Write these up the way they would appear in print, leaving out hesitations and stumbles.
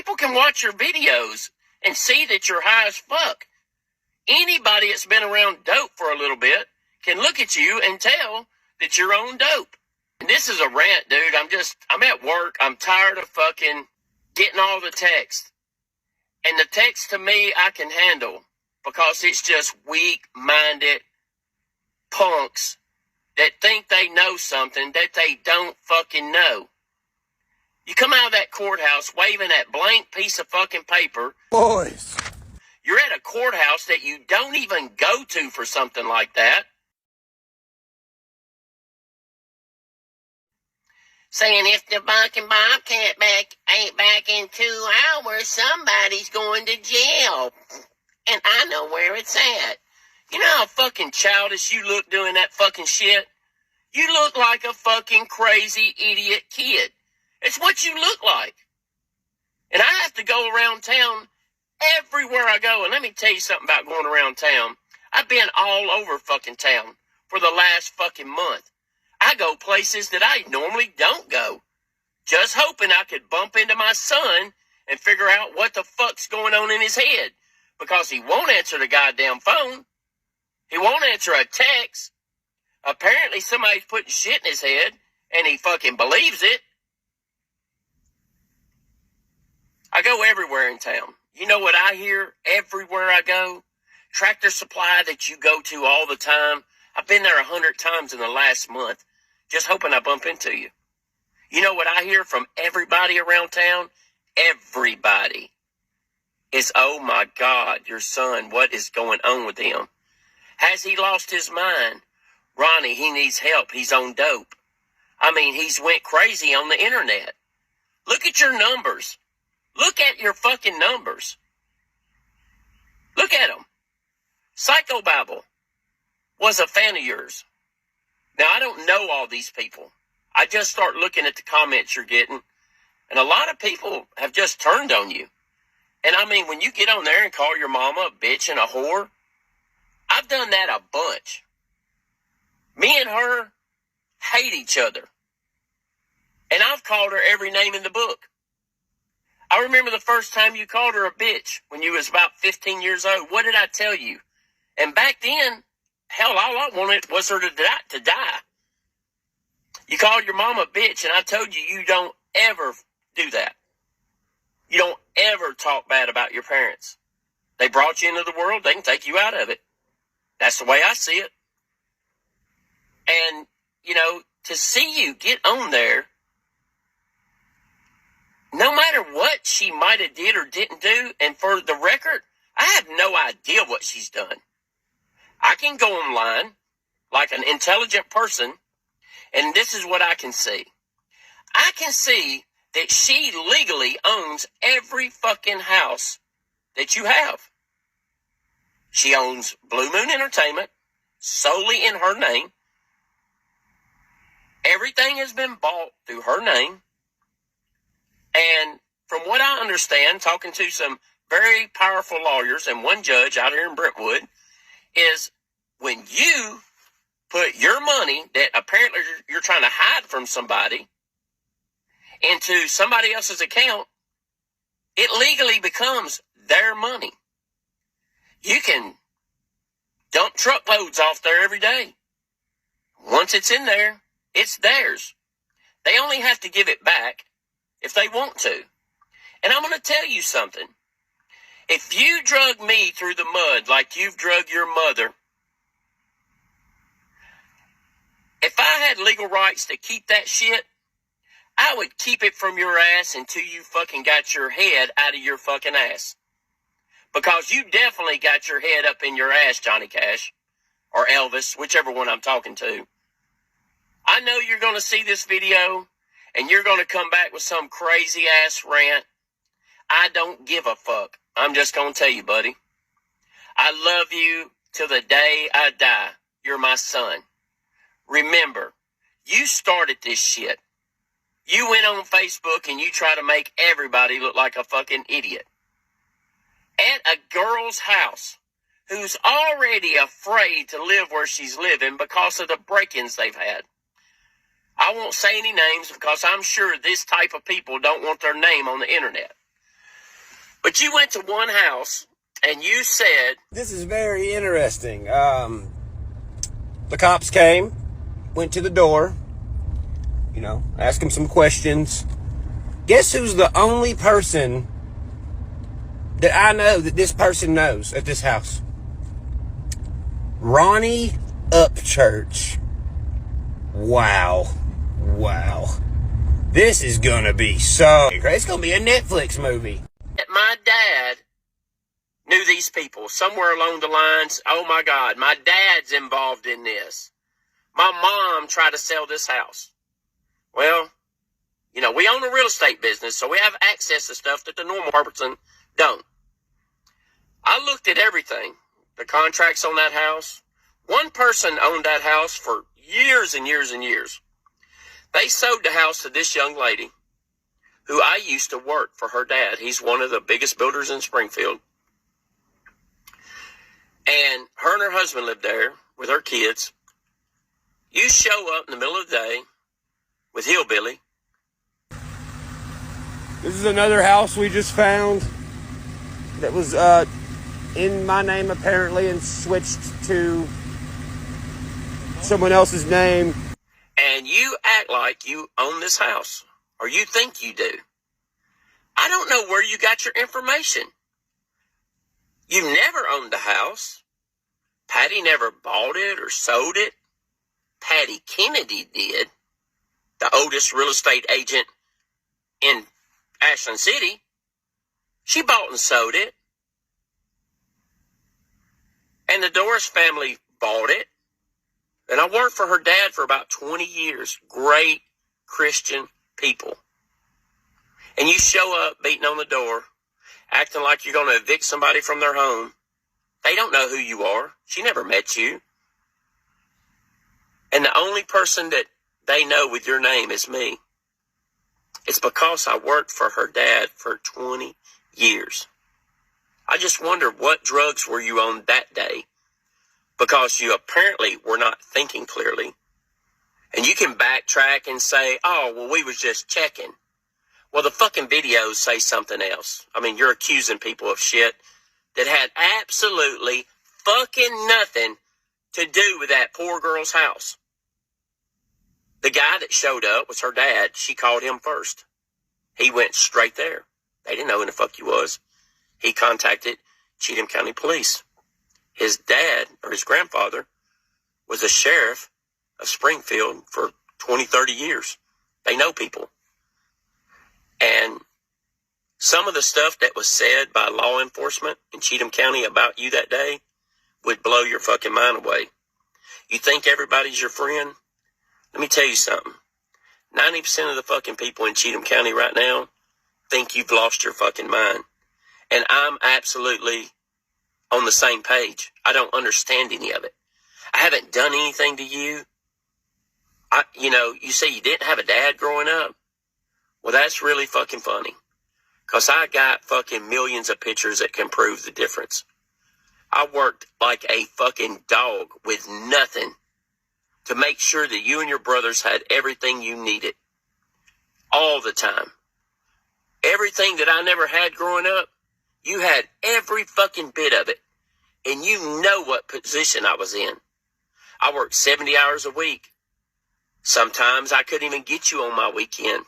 People can watch your videos and see that you're high as fuck. Anybody that's been around dope for a little bit can look at you and tell that you're on dope. And this is a rant, dude. I'm at work. I'm tired of fucking getting all the text. And the text to me, I can handle because it's just weak-minded punks that think they know something that they don't fucking know. You come out of that courthouse waving that blank piece of fucking paper. Boys. You're at a courthouse that you don't even go to for something like that. Saying if the fucking Bobcat ain't back in 2 hours, somebody's going to jail. And I know where it's at. You know how fucking childish you look doing that fucking shit? You look like a fucking crazy idiot kid. It's what you look like. And I have to go around town everywhere I go. And let me tell you something about going around town. I've been all over fucking town for the last fucking month. I go places that I normally don't go. Just hoping I could bump into my son and figure out what the fuck's going on in his head. Because he won't answer the goddamn phone. He won't answer a text. Apparently somebody's putting shit in his head and he fucking believes it. I go everywhere in town. You know what I hear everywhere I go? Tractor Supply that you go to all the time. I've been there 100 times in the last month, just hoping I bump into you. You know what I hear from everybody around town? Everybody is, oh my God, your son, what is going on with him? Has he lost his mind? Ronnie, he needs help. He's on dope. I mean, he's went crazy on the internet. Look at your numbers. Look at your fucking numbers. Look at them. Psychobabble was a fan of yours. Now, I don't know all these people. I just start looking at the comments you're getting, and a lot of people have just turned on you. And I mean, when you get on there and call your mama a bitch and a whore, I've done that a bunch. Me and her hate each other. And I've called her every name in the book. I remember the first time you called her a bitch when you was about 15 years old. What did I tell you? And back then, hell, all I wanted was her to die. You called your mama a bitch, and I told you you don't ever do that. You don't ever talk bad about your parents. They brought you into the world. They can take you out of it. That's the way I see it. And, you know, to see you get on there, no matter what she might have did or didn't do, and for the record, I have no idea what she's done. I can go online like an intelligent person, and this is what I can see. I can see that she legally owns every fucking house that you have. She owns Blue Moon Entertainment solely in her name. Everything has been bought through her name. And from what I understand, talking to some very powerful lawyers and one judge out here in Brentwood, is when you put your money that apparently you're trying to hide from somebody into somebody else's account, it legally becomes their money. You can dump truckloads off there every day. Once it's in there, it's theirs. They only have to give it back if they want to. And I'm going to tell you something. If you drug me through the mud like you've drug your mother, if I had legal rights to keep that shit, I would keep it from your ass until you fucking got your head out of your fucking ass. Because you definitely got your head up in your ass, Johnny Cash. Or Elvis, whichever one I'm talking to. I know you're going to see this video, and you're going to come back with some crazy-ass rant. I don't give a fuck. I'm just going to tell you, buddy. I love you till the day I die. You're my son. Remember, you started this shit. You went on Facebook and you try to make everybody look like a fucking idiot. At a girl's house who's already afraid to live where she's living because of the break-ins they've had. I won't say any names because I'm sure this type of people don't want their name on the internet. But you went to one house and you said... This is very interesting. The cops came, went to the door, asked him some questions. Guess who's the only person that I know that this person knows at this house? Ronnie Upchurch. Wow. This is gonna be so great. It's gonna be a Netflix movie. My dad knew these people somewhere along the lines. Oh my God, my dad's involved in this. My mom tried to sell this house. Well, we own a real estate business, so we have access to stuff that the normal person don't. I looked at everything. The contracts on that house. One person owned that house for years and years and years. They sold the house to this young lady who I used to work for her dad. He's one of the biggest builders in Springfield. And her and her husband lived there with her kids. You show up in the middle of the day with Hillbilly. This is another house we just found that was in my name apparently and switched to someone else's name. And you act like you own this house, or you think you do. I don't know where you got your information. You never owned the house. Patty never bought it or sold it. Patty Kennedy did, the oldest real estate agent in Ashland City. She bought and sold it. And the Doris family bought it. And I worked for her dad for about 20 years. Great Christian people. And you show up beating on the door, acting like you're going to evict somebody from their home. They don't know who you are. She never met you. And the only person that they know with your name is me. It's because I worked for her dad for 20 years. I just wonder, what drugs were you on that day? Because you apparently were not thinking clearly. And you can backtrack and say, oh, well, we was just checking. Well, the fucking videos say something else. I mean, you're accusing people of shit that had absolutely fucking nothing to do with that poor girl's house. The guy that showed up was her dad. She called him first. He went straight there. They didn't know who the fuck he was. He contacted Cheatham County Police. His dad, or his grandfather, was a sheriff of Springfield for 20, 30 years. They know people. And some of the stuff that was said by law enforcement in Cheatham County about you that day would blow your fucking mind away. You think everybody's your friend? Let me tell you something. 90% of the fucking people in Cheatham County right now think you've lost your fucking mind. And I'm absolutely on the same page. I don't understand any of it. I haven't done anything to you. You say you didn't have a dad growing up. Well, that's really fucking funny. Because I got fucking millions of pictures that can prove the difference. I worked like a fucking dog with nothing to make sure that you and your brothers had everything you needed. All the time. Everything that I never had growing up, you had every fucking bit of it. And you know what position I was in. I worked 70 hours a week. Sometimes I couldn't even get you on my weekend.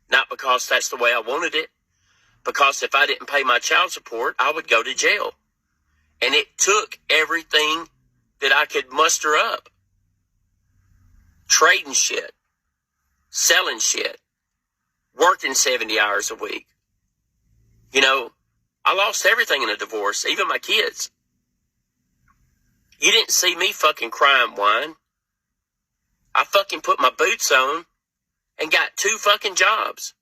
Not because that's the way I wanted it. Because if I didn't pay my child support, I would go to jail. And it took everything that I could muster up. Trading shit. Selling shit. Working 70 hours a week. I lost everything in a divorce, even my kids. You didn't see me fucking cry and whine. I fucking put my boots on and got 2 fucking jobs.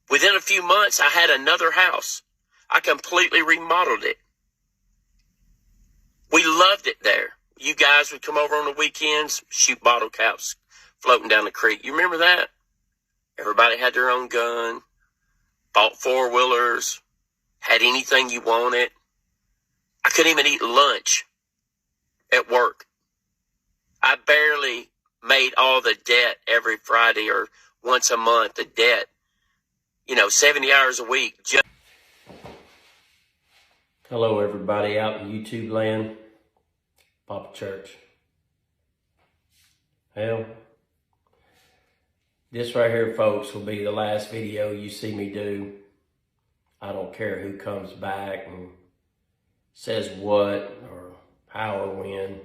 Within a few months, I had another house. I completely remodeled it. We loved it there. You guys would come over on the weekends, shoot bottle caps floating down the creek. You remember that? Everybody had their own gun, bought 4-wheelers, had anything you wanted. I couldn't even eat lunch at work. I barely made all the debt every Friday or once a month, the debt. 70 hours a week. Hello, everybody out in YouTube land. Papa Church. Well, this right here, folks, will be the last video you see me do. I don't care who comes back and says what or how or when.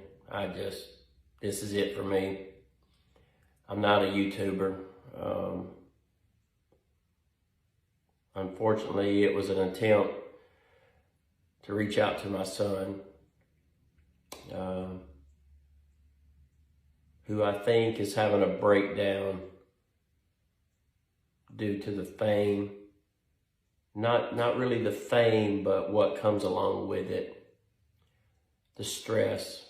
This is it for me. I'm not a YouTuber. Unfortunately, it was an attempt to reach out to my son, who I think is having a breakdown due to the fame. Not really the fame, but what comes along with it. The stress.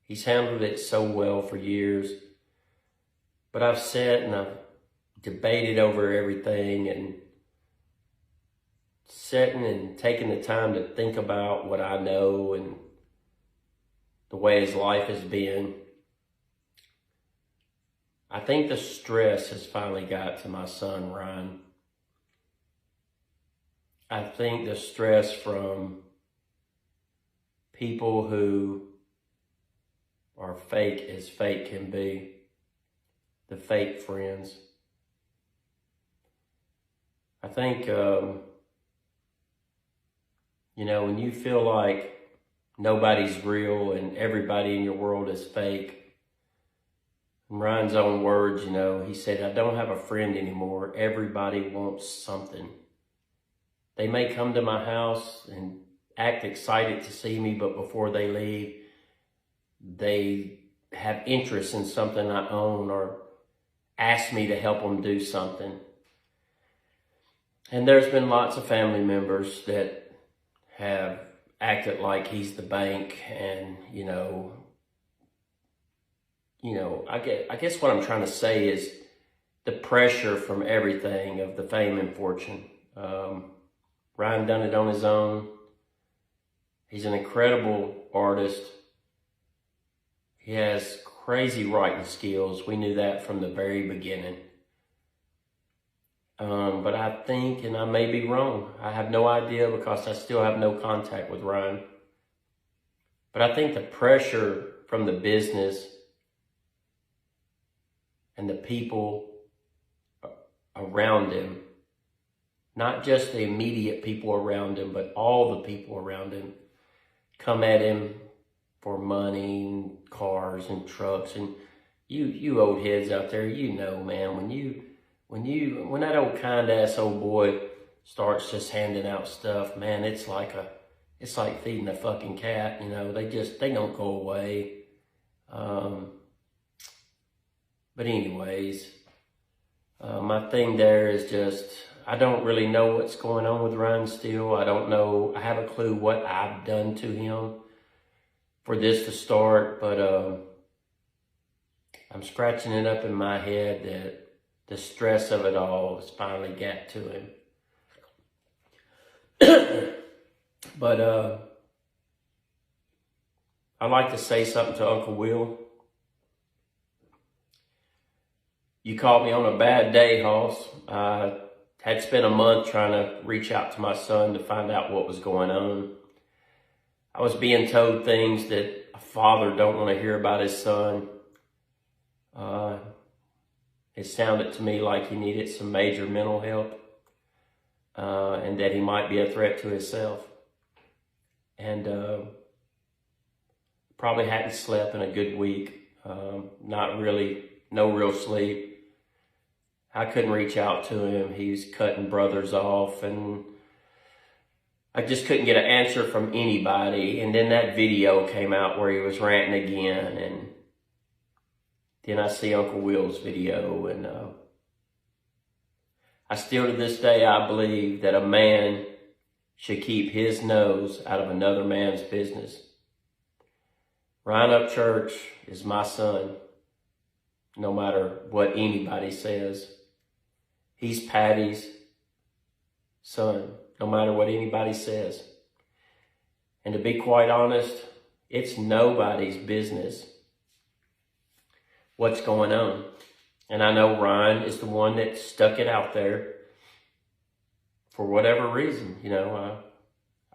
He's handled it so well for years. But I've sat and I've debated over everything and sitting and taking the time to think about what I know and the way his life has been. I think the stress has finally got to my son, Ryan. I think the stress from people who are fake as fake can be, the fake friends. I think, when you feel like nobody's real and everybody in your world is fake, in Ryan's own words, he said, I don't have a friend anymore. Everybody wants something. They may come to my house and act excited to see me, but before they leave, they have interest in something I own or ask me to help them do something. And there's been lots of family members that have acted like he's the bank and, I guess what I'm trying to say is the pressure from everything of the fame and fortune. Ryan done it on his own. He's an incredible artist. He has crazy writing skills. We knew that from the very beginning. But I think, and I may be wrong, I have no idea because I still have no contact with Ryan. But I think the pressure from the business and the people around him, not just the immediate people around him, but all the people around him, come at him for money and cars and trucks. And you old heads out there, man, when that old kind ass old boy starts just handing out stuff, man, it's like feeding a fucking cat. They don't go away. But anyways, my thing there is just, I don't really know what's going on with Ryan still. I don't know. I have a clue what I've done to him for this to start, but I'm scratching it up in my head that the stress of it all has finally got to him. But I'd like to say something to Uncle Will. You caught me on a bad day, Hoss. I had spent a month trying to reach out to my son to find out what was going on. I was being told things that a father don't want to hear about his son. It sounded to me like he needed some major mental help, and that he might be a threat to himself. And probably hadn't slept in a good week. No real sleep. I couldn't reach out to him. He was cutting brothers off, and I just couldn't get an answer from anybody. And then that video came out where he was ranting again, and then I see Uncle Will's video, and I still to this day, I believe that a man should keep his nose out of another man's business. Ryan Upchurch is my son, no matter what anybody says. He's Patty's son, no matter what anybody says. And to be quite honest, it's nobody's business what's going on. And I know Ryan is the one that stuck it out there for whatever reason.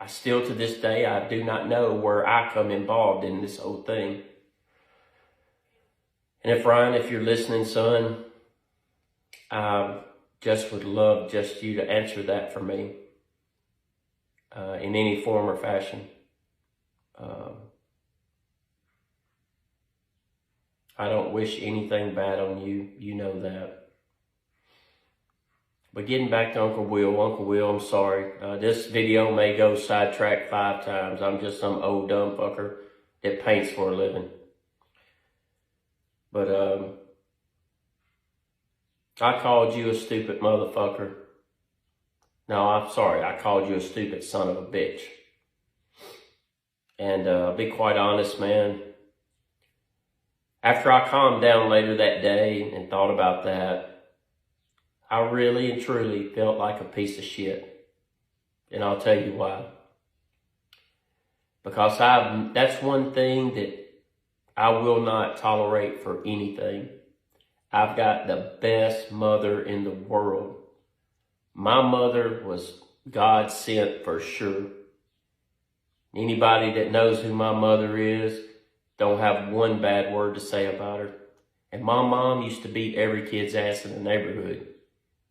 I still, to this day, I do not know where I come involved in this whole thing. And if Ryan, if you're listening, son, I just would love just you to answer that for me in any form or fashion. I don't wish anything bad on you. You know that. But getting back to Uncle Will, I'm sorry. This video may go sidetracked 5 times. I'm just some old dumb fucker that paints for a living. But I called you a stupid motherfucker. No, I'm sorry. I called you a stupid son of a bitch. And I'll be quite honest, man. After I calmed down later that day and thought about that, I really and truly felt like a piece of shit. And I'll tell you why. Because that's one thing that I will not tolerate for anything. I've got the best mother in the world. My mother was God sent for sure. Anybody that knows who my mother is don't have one bad word to say about her. And my mom used to beat every kid's ass in the neighborhood.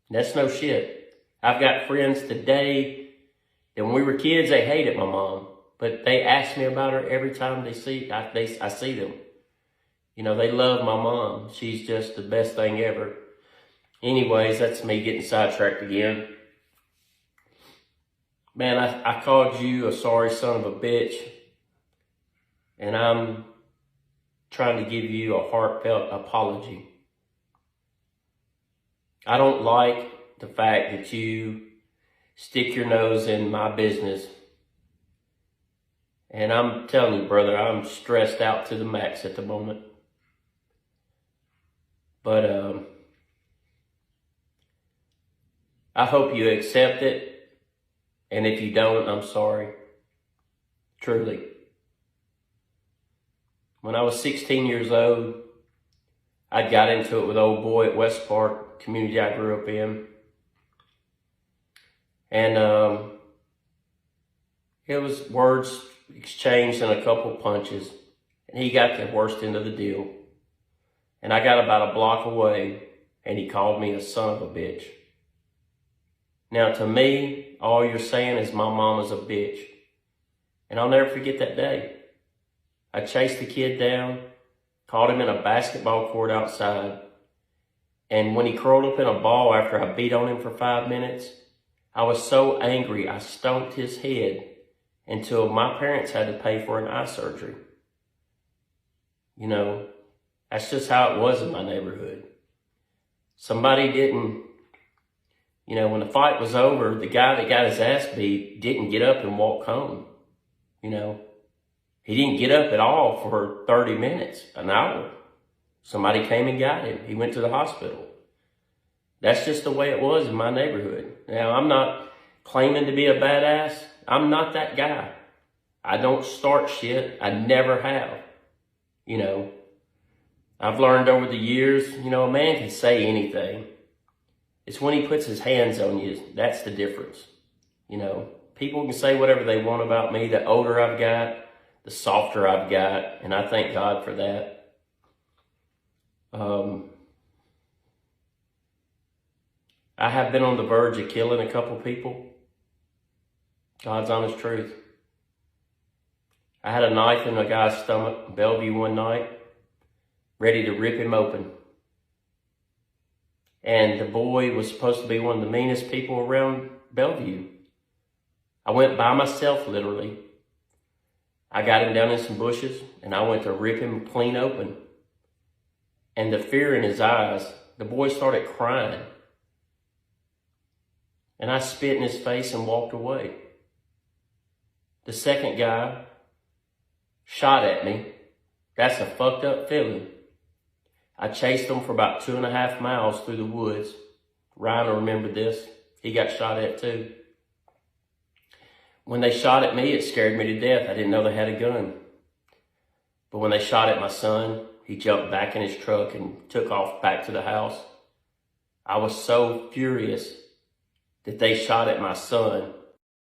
And that's no shit. I've got friends today that when we were kids, they hated my mom. But they ask me about her every time I see them. You know, they love my mom. She's just the best thing ever. Anyways, that's me getting sidetracked again. Man, I called you a sorry son of a bitch. And I'm trying to give you a heartfelt apology. I don't like the fact that you stick your nose in my business. And I'm telling you, brother, I'm stressed out to the max at the moment. But I hope you accept it. And if you don't, I'm sorry. Truly. When I was 16 years old, I got into it with old boy at West Park, community I grew up in. And it was words exchanged and a couple punches. And he got the worst end of the deal. And I got about a block away, and he called me a son of a bitch. Now, to me, all you're saying is my mama's a bitch. And I'll never forget that day. I chased the kid down, caught him in a basketball court outside. And when he curled up in a ball after I beat on him for 5 minutes, I was so angry I stomped his head until my parents had to pay for an eye surgery. You know, that's just how it was in my neighborhood. Somebody didn't, you know, when the fight was over, the guy that got his ass beat didn't get up and walk home. You know, he didn't get up at all for 30 minutes, an hour. Somebody came and got him. He went to the hospital. That's just the way it was in my neighborhood. Now, I'm not claiming to be a badass. I'm not that guy. I don't start shit. I never have. You know, I've learned over the years, you know, a man can say anything. It's when he puts his hands on you, that's the difference. You know, people can say whatever they want about me. The older I've got, the softer I've got, and I thank God for that. I have been on the verge of killing a couple people. God's honest truth. I had a knife in a guy's stomach in Bellevue one night, ready to rip him open. And the boy was supposed to be one of the meanest people around Bellevue. I went by myself, literally. I got him down in some bushes, and I went to rip him clean open. And the fear in his eyes, the boy started crying. And I spit in his face and walked away. The second guy shot at me. That's a fucked up feeling. I chased him for about 2.5 miles through the woods. Ryan will remember this. He got shot at too. When they shot at me, it scared me to death. I didn't know they had a gun. But when they shot at my son, he jumped back in his truck and took off back to the house. I was so furious that they shot at my son